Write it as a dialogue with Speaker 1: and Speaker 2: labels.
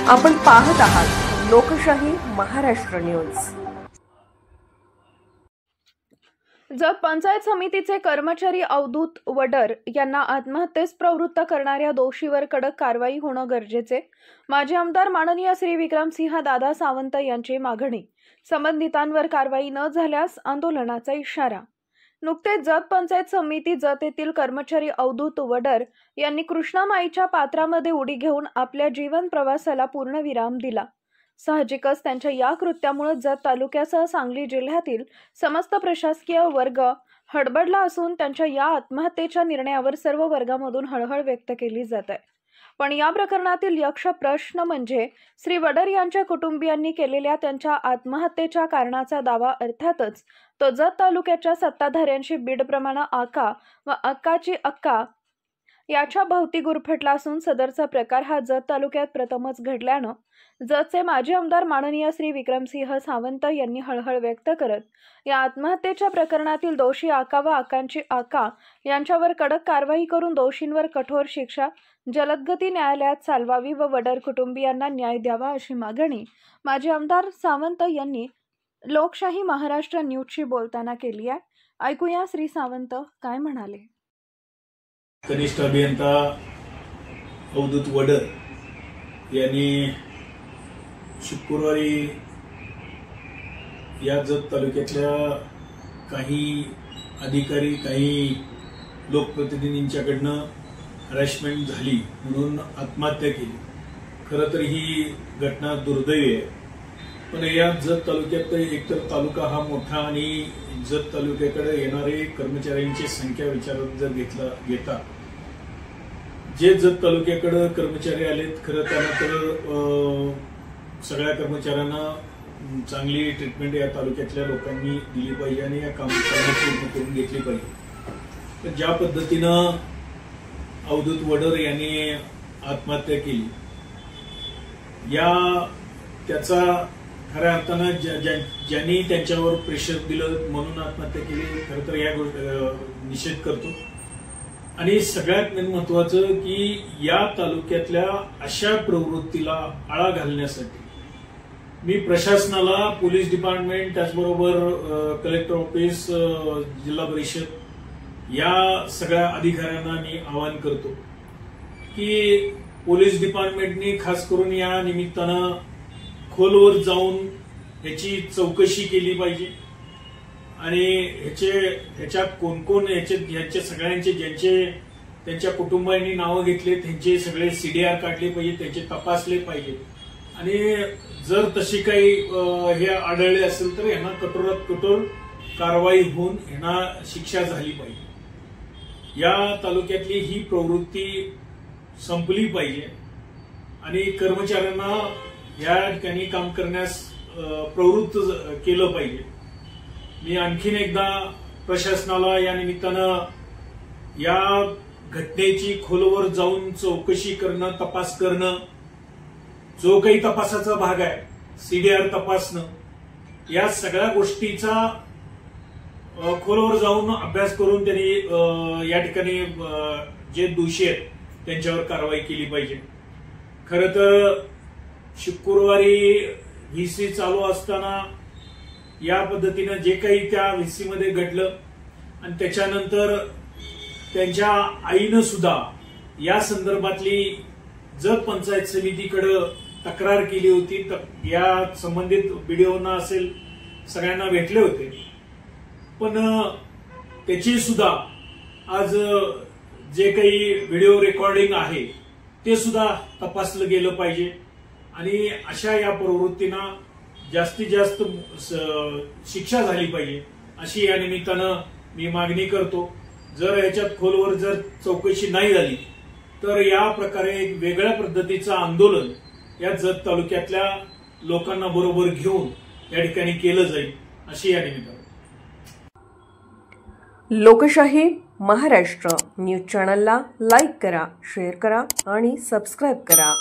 Speaker 1: आपण पाहत आहात लोकशाही महाराष्ट्र न्यूज।
Speaker 2: जत पंचायत समितीचे कर्मचारी अवधूत वडर यांना आत्महत्येस प्रवृत्त करणाऱ्या दोषीवर कडक कारवाई होणं गरजेचे। माजी आमदार माननीय श्री विक्रमसिंह दादा सावंत यांची मागणी। संबंधितांवर कारवाई न झाल्यास आंदोलनाचा इशारा। नुकतेच जत पंचायत समिती जत येथील कर्मचारी अवधूत वडर यांनी कृष्णामाईच्या पात्रामध्ये उडी घेऊन आपल्या जीवन प्रवासाला पूर्णविराम दिला। साहजिकच त्यांच्या या कृत्यामुळे जत तालुक्यासह सांगली जिल्ह्यातील समस्त प्रशासकीय वर्ग हडबडला असून त्यांच्या या आत्महत्येच्या निर्णयावर सर्व वर्गामधून हळहळ व्यक्त केली जात आहे। पण या प्रकरणातील यक्ष प्रश्न म्हणजे श्री वडर यांच्या कुटुंबियांनी केलेल्या त्यांच्या आत्महत्येच्या कारणाचा दावा, अर्थातच तो जत तालुक्याच्या सत्ताधाऱ्यांशी बीडप्रमाणे आका व अक्काची अक्का याच्या भोवती गुरफटला असून सदरचा प्रकार हा जत तालुक्यात प्रथमच घडल्यानं जतचे माजी आमदार माननीय श्री विक्रमसिंह सावंत यांनी हळहळ व्यक्त करत या आत्महत्येच्या प्रकरणातील दोषी आका व आकांची आका यांच्यावर कडक कारवाई करून दोषींवर कठोर शिक्षा जलदगती न्यायालयात चालवावी व वडर कुटुंबियांना न्याय द्यावा अशी मागणी माजी आमदार सावंत यांनी लोकशाही महाराष्ट्र न्यूजशी बोलताना केली आहे। ऐकूया श्री सावंत काय म्हणाले।
Speaker 3: कनिष्ठ अभियंता अवधूत वडर यांनी शुक्रवारी या जत तालुक्यातल्या काही अधिकारी, काही लोकप्रतिनिधींच्याकडनं हॅरेसमेंट झाली म्हणून आत्महत्या केली। खरं तर ही घटना दुर्दैवी आहे, पण या जत तालुक्यात एकतर तालुका हा मोठा आणि जत तालुक्याकडे येणारे कर्मचाऱ्यांची संख्या विचारात जर घेता जे जत तालुक्याकडे कर्मचारी आलेत, खरं त्यानंतर सगळ्या कर्मचाऱ्यांना चांगली ट्रीटमेंट या तालुक्यातल्या लोकांनी दिली पाहिजे आणि या कामाची पूर्ण करून घेतली पाहिजे। तर ज्या पद्धतीनं अवधूत वडर यांनी आत्महत्या केली, त्याचा खऱ्या अर्थानं ज्यांनी त्यांच्यावर प्रेशर दिलं म्हणून आत्महत्या केली, खरं तर या निषेध करतो। आणि सगळ्यात महत्वाचं की या तालुक्यातल्या अशा प्रवृत्तीला आळा घालण्यासाठी मी प्रशासनाला, पोलीस डिपार्टमेंट, त्याचबरोबर कलेक्टर ऑफिस, जिल्हा परिषद या सगळ्या अधिकाऱ्यांना मी आवाहन करतो की पोलीस डिपार्टमेंटनी खास करून या निमित्तानं खोलवर जाऊन याची चौकशी केली पाहिजे आणि ह्याच्यात कोण कोण यांचे सगळ्यांचे ज्यांचे त्यांच्या कुटुंबांनी नावं घेतले त्यांचे सगळे सीडीआर काढले पाहिजे, त्यांचे तपासले पाहिजे आणि जर तशी काही हे आढळले असेल तर यांना कठोरात कठोर कारवाई होऊन यांना शिक्षा झाली पाहिजे। या तालुक्यातली ही प्रवृत्ती संपली पाहिजे आणि कर्मचाऱ्यांना या ठिकाणी काम करण्यास प्रवृत्त केलं पाहिजे। मी आणखीन एकदा प्रशासनाला या निमित्तानं या घटनेची खोलवर जाऊन चौकशी करणं, तपास करणं, जो काही तपासाचा भाग आहे, सीडीआर तपासणं, या सगळ्या गोष्टीचा खोलवर जाऊन अभ्यास करून त्यांनी या ठिकाणी जे दोषी आहेत त्यांच्यावर कारवाई केली पाहिजे। खरं तर शुक्रवारी व्हीसी चालू असताना या पद्धतीनं जे काही त्या व्हीसी मध्ये घडलं आणि त्याच्यानंतर त्यांच्या आईनं सुद्धा या संदर्भातली जत पंचायत समितीकडे तक्रार केली होती। या संबंधित बीडीओना असेल सगळ्यांना भेटले होते, पण त्याची सुद्धा आज जे काही व्हिडिओ रेकॉर्डिंग आहे ते सुद्धा तपासलं गेलं पाहिजे आणि अशा या प्रवृत्तींना जास्तीत जास्त शिक्षा झाली पाहिजे अशी या निमित्तानं मी मागणी करतो। जर याच्यात खोलवर जर चौकशी नाही झाली तर या प्रकारे एक वेगळ्या पद्धतीचं आंदोलन या जत तालुक्यातल्या लोकांना बरोबर घेऊन या ठिकाणी केलं जाईल अशी या निमित्तानं।
Speaker 1: लोकशाही महाराष्ट्र न्यूज चॅनलला लाईक करा, शेअर करा आणि सबस्क्राईब करा।